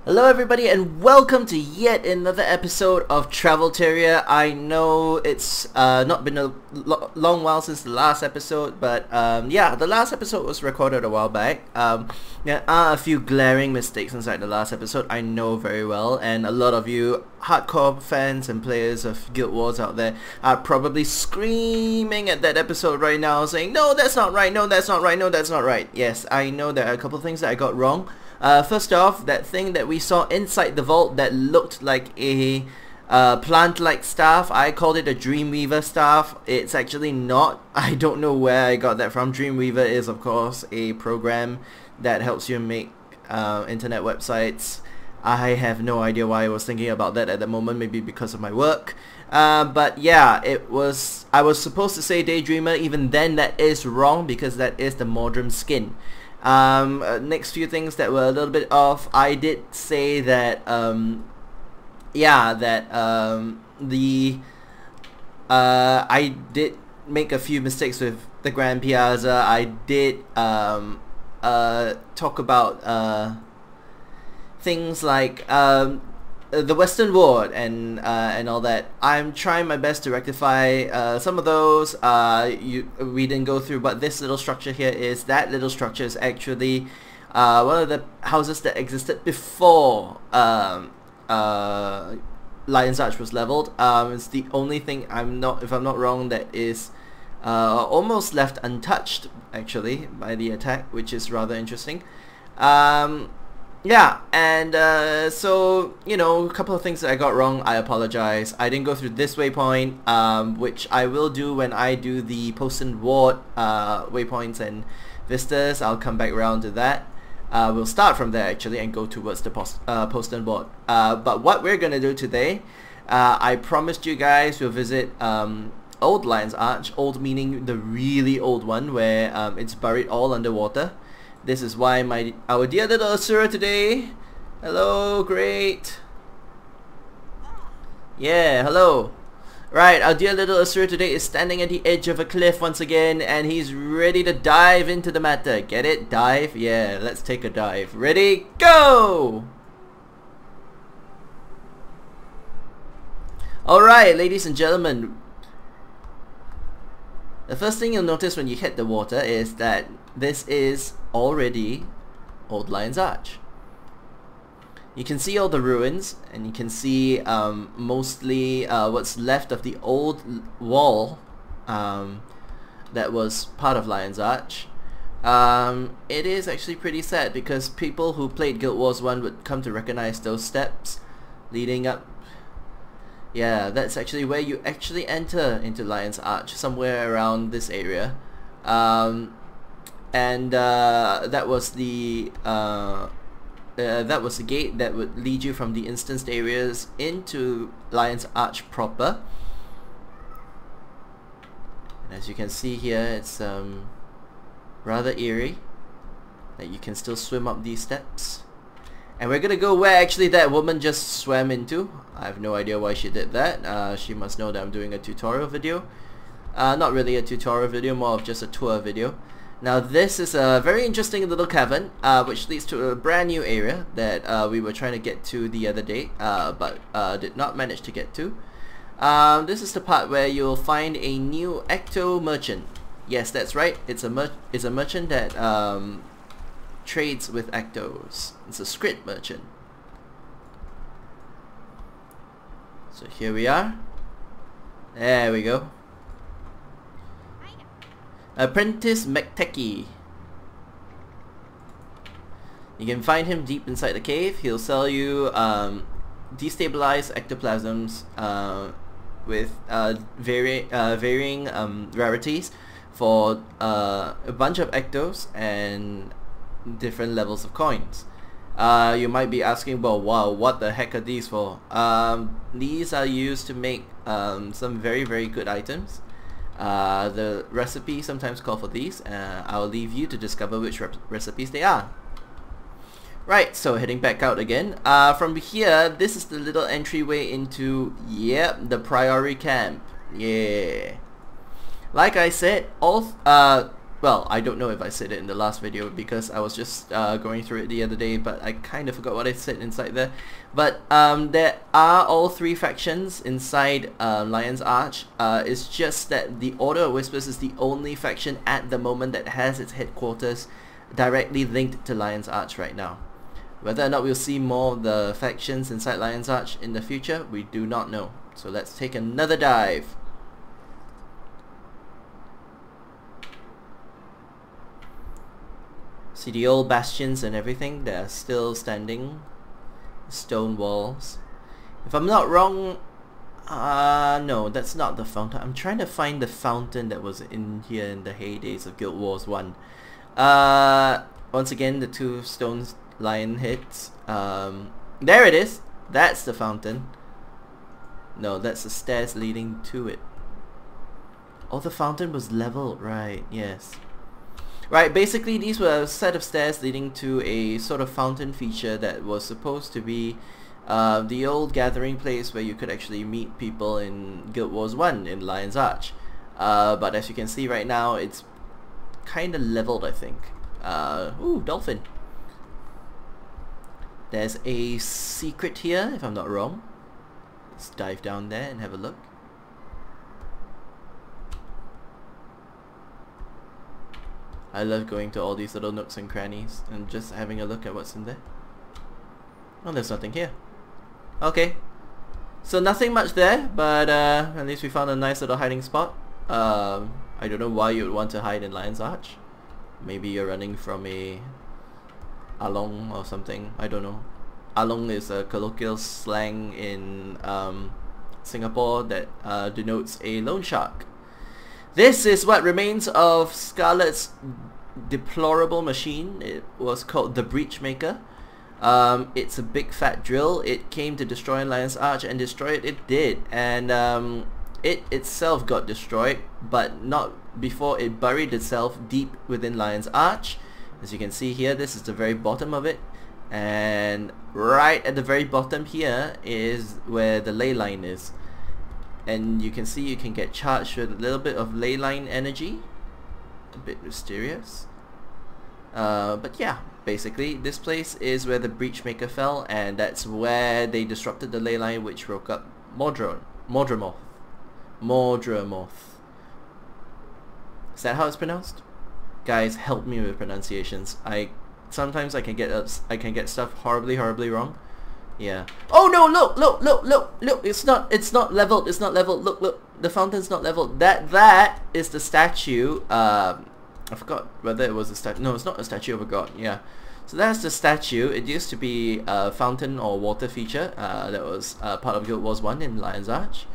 Hello everybody and welcome to yet another episode of Travel Tyria. I know it's not been a long while since the last episode, but yeah, the last episode was recorded a while back. There are a few glaring mistakes inside the last episode, I know very well, and a lot of you hardcore fans and players of Guild Wars out there are probably screaming at that episode right now saying, no, that's not right, no, that's not right, no, that's not right. Yes, I know there are a couple of things that I got wrong. First off, that thing that we saw inside the vault that looked like a plant-like staff, I called it a Dreamweaver staff. It's actually not. I don't know where I got that from. Dreamweaver is, of course, a program that helps you make internet websites. I have no idea why I was thinking about that at the moment, maybe because of my work. But yeah, I was supposed to say Daydreamer. Even then, that is wrong because that is the Mordrum skin. Next few things that were a little bit off, I did say that I did make a few mistakes with the Grand Piazza. I did talk about things like the Western Ward and all that. I'm trying my best to rectify some of those. We didn't go through, but this little structure here is that little structure is actually one of the houses that existed before Lion's Arch was leveled. It's the only thing if I'm not wrong, that is almost left untouched actually by the attack, which is rather interesting. Yeah, and so, you know, a couple of things that I got wrong, I apologize. I didn't go through this waypoint, which I will do when I do the Post and Ward waypoints and vistas. I'll come back around to that. We'll start from there actually and go towards the Post and Ward. But what we're gonna do today, I promised you guys we'll visit Old Lion's Arch, old meaning the really old one where it's buried all underwater. This is why our dear little Asura today. Hello, Graet. Yeah, hello. Right, our dear little Asura today is standing at the edge of a cliff once again, and he's ready to dive into the matter. Get it? Dive? Yeah, let's take a dive. Ready? Go! Alright, ladies and gentlemen. The first thing you'll notice when you hit the water is that this is already Old Lion's Arch. You can see all the ruins, and you can see mostly what's left of the old wall that was part of Lion's Arch. It is actually pretty sad because people who played Guild Wars 1 would come to recognize those steps leading up. Yeah, that's actually where you actually enter into Lion's Arch, somewhere around this area. That was the gate that would lead you from the instanced areas into Lion's Arch proper. And as you can see here, it's rather eerie that you can still swim up these steps. And we're gonna go where actually that woman just swam into. I have no idea why she did that. She must know that I'm doing a tutorial video. Not really a tutorial video, more of just a tour video. Now this is a very interesting little cavern, which leads to a brand new area that we were trying to get to the other day, but did not manage to get to. This is the part where you'll find a new Ecto merchant. Yes, that's right. It's a merchant that trades with Ectos. It's a script merchant. So here we are. There we go. Apprentice McTechie. You can find him deep inside the cave. He'll sell you destabilized ectoplasms with varying rarities for a bunch of ectos and different levels of coins. You might be asking, well, wow, what the heck are these for? These are used to make some very, very good items. The recipe sometimes call for these. I'll leave you to discover which recipes they are. Right, so heading back out again. From here, this is the little entryway into, yep, the Priory camp. Yeah. Like I said, all well, I don't know if I said it in the last video because I was just going through it the other day, but I kind of forgot what I said inside there. But there are all 3 factions inside Lion's Arch. It's just that the Order of Whispers is the only faction at the moment that has its headquarters directly linked to Lion's Arch right now. Whether or not we'll see more of the factions inside Lion's Arch in the future, we do not know. So let's take another dive. See the old bastions and everything, they are still standing. Stone walls. If I'm not wrong, no, that's not the fountain. I'm trying to find the fountain that was in here in the heydays of Guild Wars 1. Once again, the 2 stones lion hits. There it is. That's the fountain. No, that's the stairs leading to it. Oh, the fountain was leveled, right? Yes. Right, basically these were a set of stairs leading to a sort of fountain feature that was supposed to be the old gathering place where you could actually meet people in Guild Wars 1 in Lion's Arch. But as you can see right now, it's kind of leveled, I think. Ooh, dolphin. There's a secret here, if I'm not wrong. Let's dive down there and have a look. I love going to all these little nooks and crannies and just having a look at what's in there. Oh, there's nothing here. Okay. So nothing much there, but at least we found a nice little hiding spot. I don't know why you would want to hide in Lion's Arch. Maybe you're running from a along or something. I don't know. Along is a colloquial slang in Singapore that denotes a loan shark. This is what remains of Scarlet's deplorable machine. It was called the Breachmaker. It's a big fat drill. It came to destroy Lion's Arch, and destroy it it did. And it itself got destroyed, but not before it buried itself deep within Lion's Arch. As you can see here, this is the very bottom of it. And right at the very bottom here is where the ley line is. And you can see you can get charged with a little bit of ley line energy. A bit mysterious. But yeah, basically this place is where the Breachmaker fell, and that's where they disrupted the ley line, which woke up Mordramoth. Is that how it's pronounced? Guys, help me with pronunciations. Sometimes I can get stuff horribly wrong. Yeah. Oh no! Look! It's not leveled. Look! The fountain's not leveled. That is the statue. I forgot whether it was a statue. No, it's not a statue of a god. Yeah. So that's the statue. It used to be a fountain or water feature that was part of Guild Wars 1 in Lion's Arch.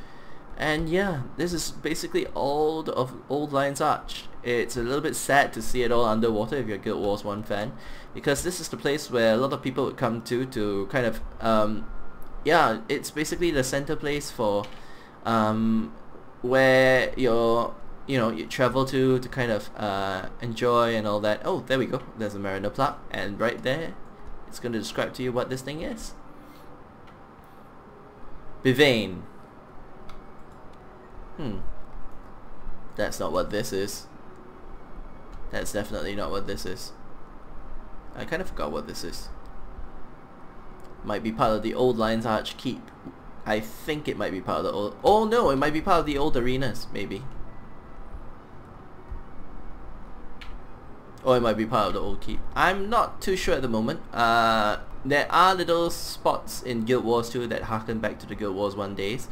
And yeah, this is basically all of old Lion's Arch. It's a little bit sad to see it all underwater if you're a Guild Wars 1 fan, because this is the place where a lot of people would come to kind of, yeah, it's basically the center place for where you travel to kind of enjoy and all that. Oh, there we go. There's a Mariner plaque, and right there, it's going to describe to you what this thing is. Bivane. That's not what this is. That's definitely not what this is. I kind of forgot what this is. Might be part of the old Lion's Arch keep. I think it might be part of the old... Oh no, it might be part of the old arenas, maybe. Or it might be part of the old keep. I'm not too sure at the moment. There are little spots in Guild Wars 2 that harken back to the Guild Wars 1 days.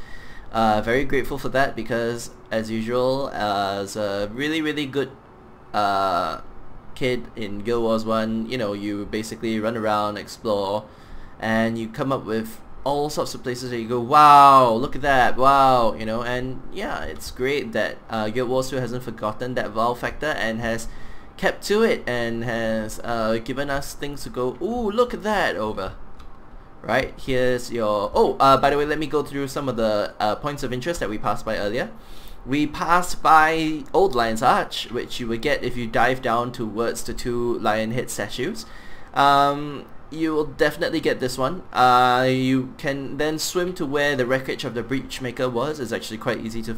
Very grateful for that, because as usual, as a really good kid in Guild Wars 1, you basically run around, explore, and you come up with all sorts of places that you go, wow, look at that, wow, and yeah, it's great that Guild Wars 2 hasn't forgotten that wow factor and has kept to it and has given us things to go, ooh, look at that over. Right, here's your... Oh, by the way, let me go through some of the points of interest that we passed by earlier. We passed by Old Lion's Arch, which you would get if you dive down towards the 2 lion head statues. You will definitely get this one. You can then swim to where the wreckage of the Breachmaker was. It's actually quite easy to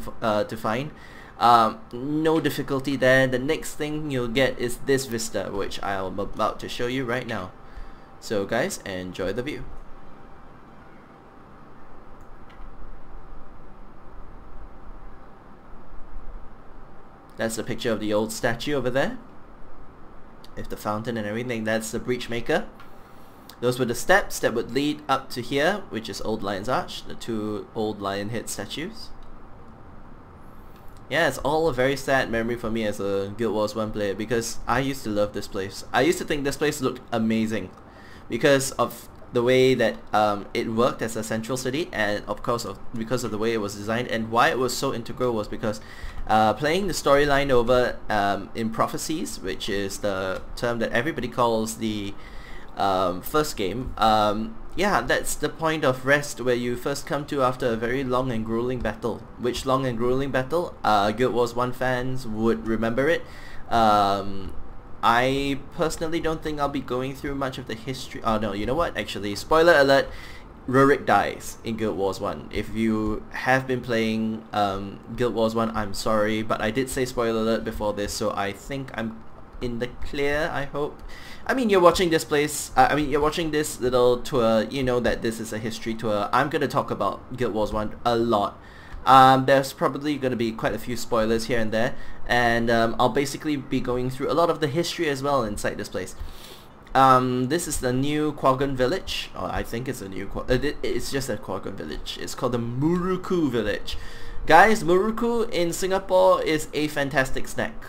find. No difficulty there. The next thing you'll get is this vista, which I'm about to show you right now. So guys, enjoy the view. That's a picture of the old statue over there. With the fountain and everything, that's the breach maker. Those were the steps that would lead up to here, which is Old Lion's Arch, the two old lion head statues. Yeah, it's all a very sad memory for me as a Guild Wars 1 player, because I used to love this place. I used to think this place looked amazing because of the way that it worked as a central city, and of course because of the way it was designed. And why it was so integral was because playing the storyline over in Prophecies, which is the term that everybody calls the first game, yeah, that's the point of rest where you first come to after a very long and grueling battle. Which long and grueling battle? Guild Wars 1 fans would remember it. I personally don't think I'll be going through much of the history. Oh no, you know what? Actually, spoiler alert, Rurik dies in Guild Wars 1. If you have been playing Guild Wars 1, I'm sorry, but I did say spoiler alert before this, so I think I'm in the clear, I hope. I mean, you're watching this place, you're watching this little tour, you know that this is a history tour. I'm going to talk about Guild Wars 1 a lot. There's probably going to be quite a few spoilers here and there, and I'll basically be going through a lot of the history as well inside this place. This is the new Quaggan village. Oh, I think it's a new it's just a Quaggan village. It's called the Muruku village. Guys, Muruku in Singapore is a fantastic snack.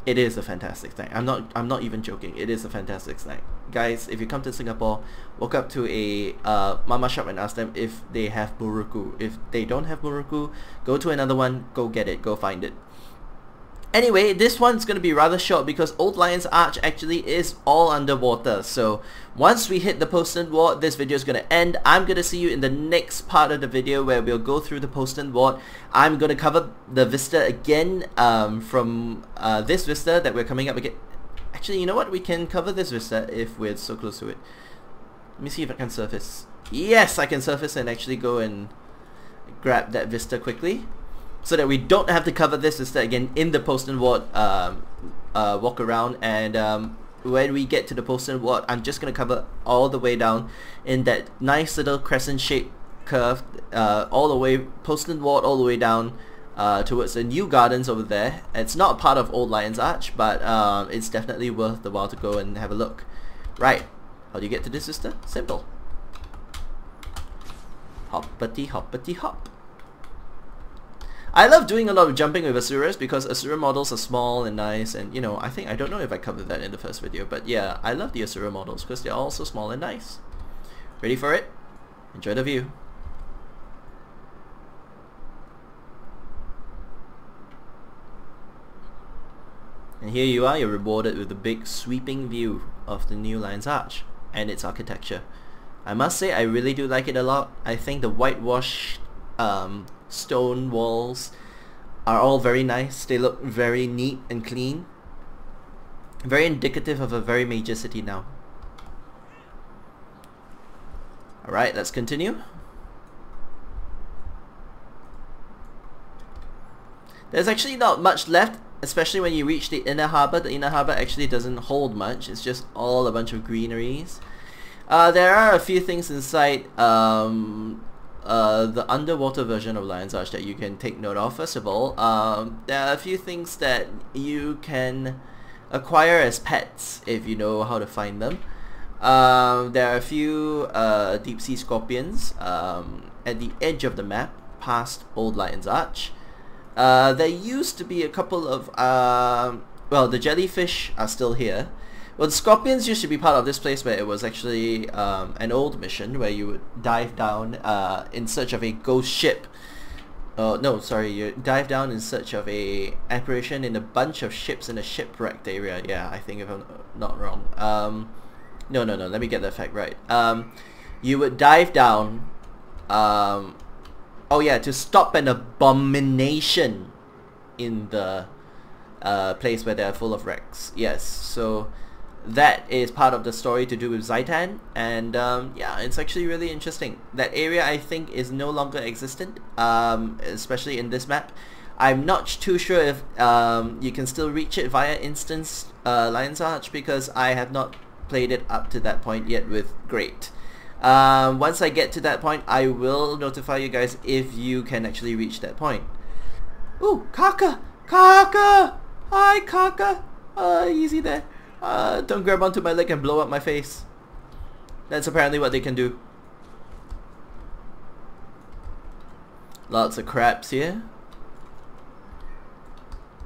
It is a fantastic snack. I'm not even joking. It is a fantastic snack. Guys, if you come to Singapore, walk up to a mama shop and ask them if they have Muruku. If they don't have Muruku, go to another one, go get it, go find it. Anyway, this one's going to be rather short because Old Lion's Arch actually is all underwater. So once we hit the Postern Ward, this video is going to end. I'm going to see you in the next part of the video where we'll go through the Postern Ward. I'm going to cover the vista again from this vista that we're coming up again. Actually, you know what? We can cover this vista if we're so close to it. Let me see if I can surface. Yes, I can surface and actually go and grab that vista quickly, so that we don't have to cover this vista again in the Postern Ward walk around. And when we get to the Postern Ward, I'm just going to cover all the way down in that nice little crescent shaped curve, all the way, Postern Ward all the way down towards the new gardens over there. It's not part of Old Lion's Arch, but it's definitely worth the while to go and have a look. Right, how do you get to this vista? Simple. Hoppity hoppity hop. I love doing a lot of jumping with Asuras because Asura models are small and nice, and you know, I don't know if I covered that in the first video, but yeah, I love the Asura models because they're all so small and nice. Ready for it? Enjoy the view. And here you are, you're rewarded with a big sweeping view of the new Lion's Arch and its architecture. I must say, I really do like it a lot. I think the whitewashed stone walls are all very nice. They look very neat and clean. Very indicative of a very major city now. Alright, let's continue. There's actually not much left, especially when you reach the inner harbor. The inner harbor actually doesn't hold much. It's just all a bunch of greeneries. There are a few things inside the underwater version of Lion's Arch that you can take note of. First of all, there are a few things that you can acquire as pets if you know how to find them. There are a few deep sea scorpions at the edge of the map past Old Lion's Arch. There used to be a couple of well, the jellyfish are still here. Well, the scorpions used to be part of this place where it was actually an old mission where you would dive down in search of a ghost ship. No, sorry, you dive down in search of a apparition in a bunch of ships in a shipwrecked area. Yeah, I think if I'm not wrong. No, let me get that fact right. You would dive down, oh yeah, to stop an abomination in the place where they are full of wrecks. Yes, so that is part of the story to do with Zaitan, and yeah, it's actually really interesting. That area, I think, is no longer existent, especially in this map. I'm not too sure if you can still reach it via instance Lion's Arch, because I have not played it up to that point yet with Graet. Once I get to that point, I will notify you guys if you can actually reach that point. Ooh, Kaka! Kaka! Hi, Kaka! Easy there. Don't grab onto my leg and blow up my face. That's apparently what they can do. Lots of crabs here.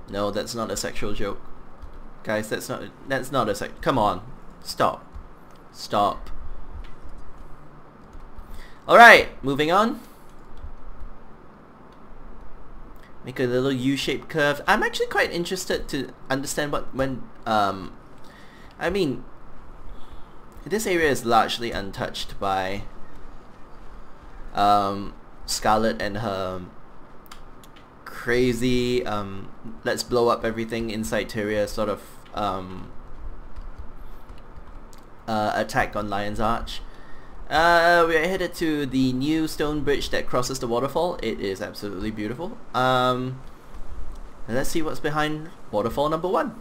No, that's not a sexual joke. Guys, that's not a come on. Stop. Stop. Alright, moving on. Make a little U-shaped curve. I'm actually quite interested to understand I mean, this area is largely untouched by Scarlet and her crazy let's blow up everything inside Tyria sort of attack on Lion's Arch. We are headed to the new stone bridge that crosses the waterfall. It is absolutely beautiful. Let's see what's behind waterfall number 1.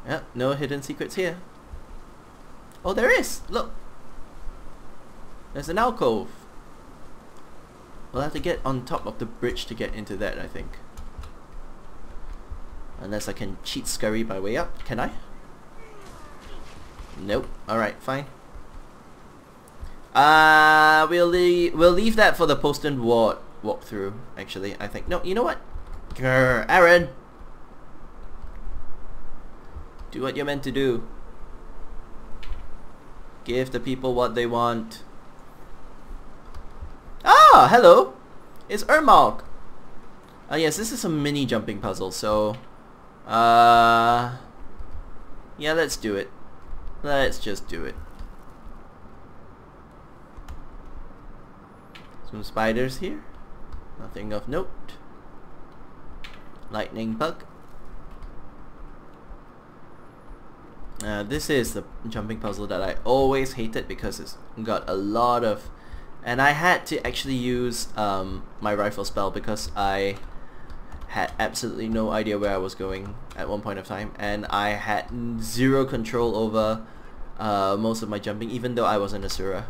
Yeah, no hidden secrets here. Oh, there is! Look! There's an alcove. We'll have to get on top of the bridge to get into that, I think. Unless I can cheat scurry my way up. Can I? Nope. Alright, fine. We'll leave that for the Poston Ward walkthrough, actually, I think. No, you know what? Grr, Aaron! Do what you're meant to do. Give the people what they want. Ah, hello! It's Ermalk! Yes, this is a mini jumping puzzle, so... yeah, let's do it. Let's just do it. Some spiders here. Nothing of note. Lightning bug. This is the jumping puzzle that I always hated because it's got a lot of... And I had to actually use my rifle spell because I had absolutely no idea where I was going at one point of time, and I had zero control over most of my jumping, even though I was an Asura.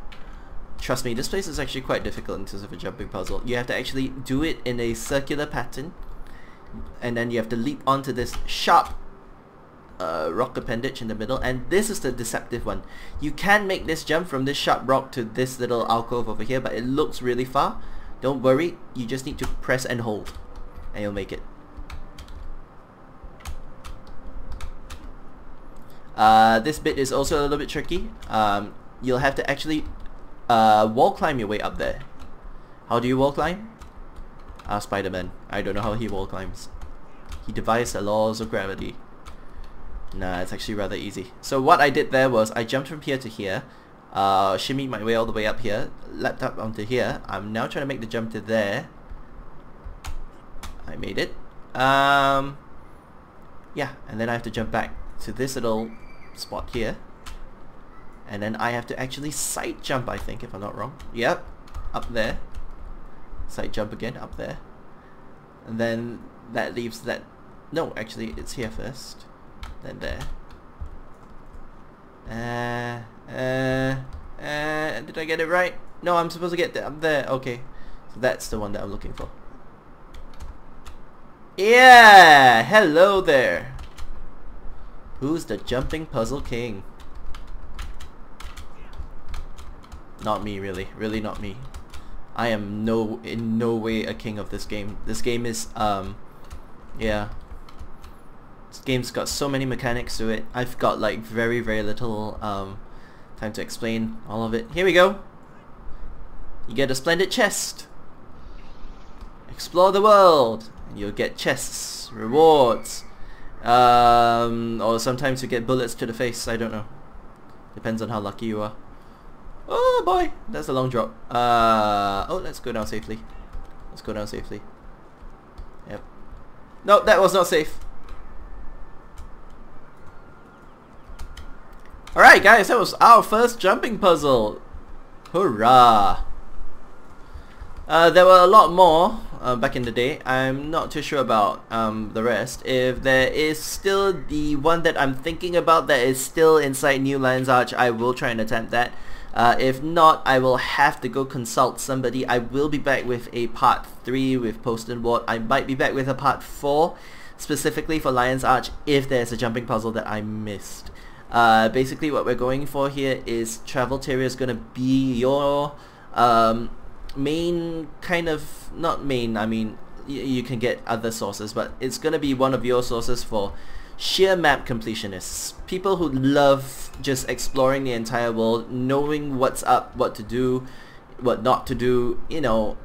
Trust me, this place is actually quite difficult in terms of a jumping puzzle. You have to actually do it in a circular pattern, and then you have to leap onto this sharp rock appendage in the middle, and this is the deceptive one. You can make this jump from this sharp rock to this little alcove over here, but it looks really far. Don't worry, you just need to press and hold, and you'll make it. This bit is also a little bit tricky. You'll have to actually wall climb your way up there. How do you wall climb? Spider-Man. I don't know how he wall climbs. He devised the laws of gravity. Nah, it's actually rather easy. So what I did there was I jumped from here to here, shimmied my way all the way up here, leapt up onto here. I'm now trying to make the jump to there. I made it. Yeah, and then I have to jump back to this little spot here. And then I have to actually side jump, I think, if I'm not wrong. Yep, up there. Side jump again, up there. And then that leaves that... No, actually, it's here first. Then there. Did I get it right? No, I'm supposed to get up there. Okay, so that's the one that I'm looking for. Yeah! Hello there! Who's the jumping puzzle king? Not me, really. Really not me. I am in no way a king of this game. This game is, yeah. This game's got so many mechanics to it. I've got like very little time to explain all of it. Here we go. You get a splendid chest. Explore the world. And you'll get chests, rewards, or sometimes you get bullets to the face. I don't know. Depends on how lucky you are. Oh boy, that's a long drop. Oh, let's go down safely. Let's go down safely. Yep. No, that was not safe. Alright guys, that was our first jumping puzzle. Hurrah! There were a lot more back in the day. I'm not too sure about the rest. If there is still the one that I'm thinking about that is still inside New Lions Arch, I will try and attempt that. If not, I will have to go consult somebody. I will be back with a part 3 with Post and Ward. I might be back with a part 4 specifically for Lions Arch if there's a jumping puzzle that I missed. Basically what we're going for here is Travel Tyria is going to be your main kind of, not main, I mean you can get other sources, but it's going to be one of your sources for sheer map completionists, people who love just exploring the entire world, knowing what's up, what to do, what not to do, you know,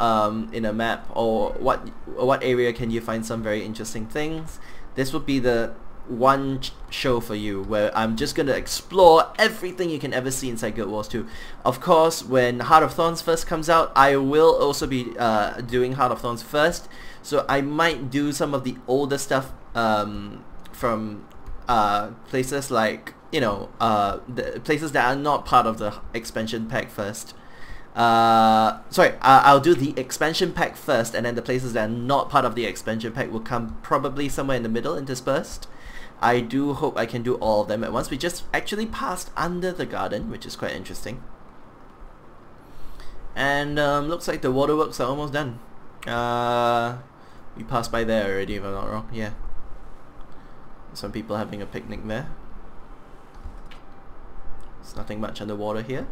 in a map, or what area can you find some very interesting things. This would be the one show for you where I'm just gonna explore everything you can ever see inside Guild Wars 2. Of course, when Heart of Thorns first comes out, I will also be doing Heart of Thorns first, so I might do some of the older stuff from places like, you know, the places that are not part of the expansion pack first. I'll do the expansion pack first, and then the places that are not part of the expansion pack will come probably somewhere in the middle, interspersed. I do hope I can do all of them at once. We just actually passed under the garden, which is quite interesting. And looks like the waterworks are almost done. We passed by there already, if I'm not wrong. Yeah. Some people having a picnic there. There's nothing much underwater here.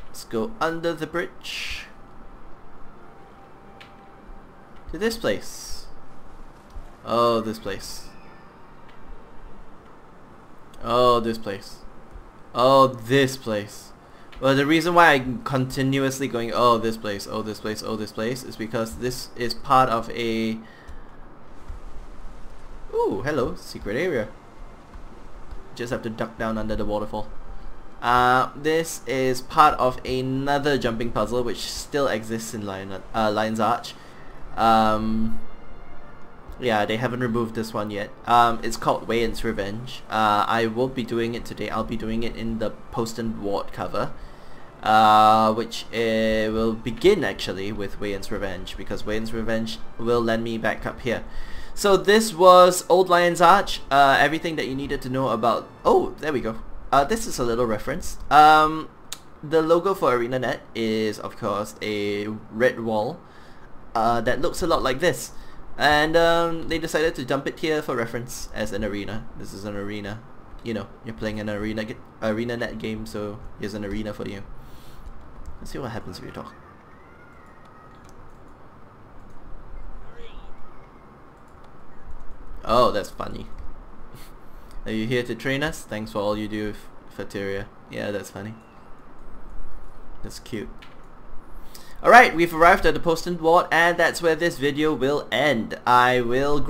Let's go under the bridge to this place. Oh, this place. Oh, this place. Oh, this place. Well, the reason why I'm continuously going, oh, this place, oh, this place, oh, this place, is because this is part of a... Ooh, hello, secret area. Just have to duck down under the waterfall. This is part of another jumping puzzle which still exists in Lions Arch. Yeah, they haven't removed this one yet. It's called Wayne's Revenge. I won't be doing it today. I'll be doing it in the Post and Ward cover, which will begin actually with Wayne's Revenge, because Wayne's Revenge will land me back up here. So this was Old Lions Arch. Everything that you needed to know about... Oh, there we go. This is a little reference. The logo for ArenaNet is, of course, a red wall that looks a lot like this. And they decided to dump it here for reference as an arena. This is an arena. You know, you're playing an ArenaNet game, so here's an arena for you. Let's see what happens if you talk. Oh, that's funny. Are you here to train us? Thanks for all you do for Tyria. Yeah, that's funny. That's cute. Alright, we've arrived at the Post and Ward, and that's where this video will end. I will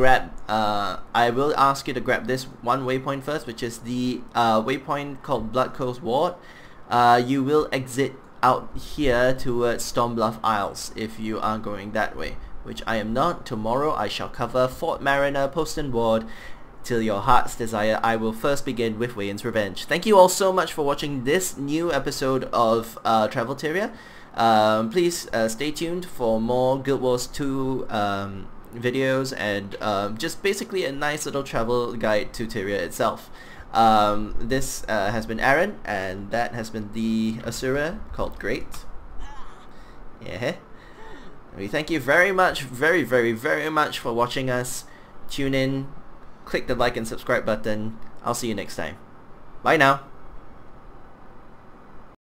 ask you to grab this one waypoint first, which is the waypoint called Blood Coast Ward. You will exit out here towards Stormbluff Isles if you are going that way, which I am not. Tomorrow I shall cover Fort Mariner, Post and Ward, till your heart's desire. I will first begin with Wayne's Revenge. Thank you all so much for watching this new episode of Travel Tyria. Please stay tuned for more Guild Wars 2 videos, and just basically a nice little travel guide to Tyria itself. This has been Aaron, and that has been the Asura called Graet. Yeah. We thank you very much, very much for watching us. Tune in, click the like and subscribe button. I'll see you next time. Bye now.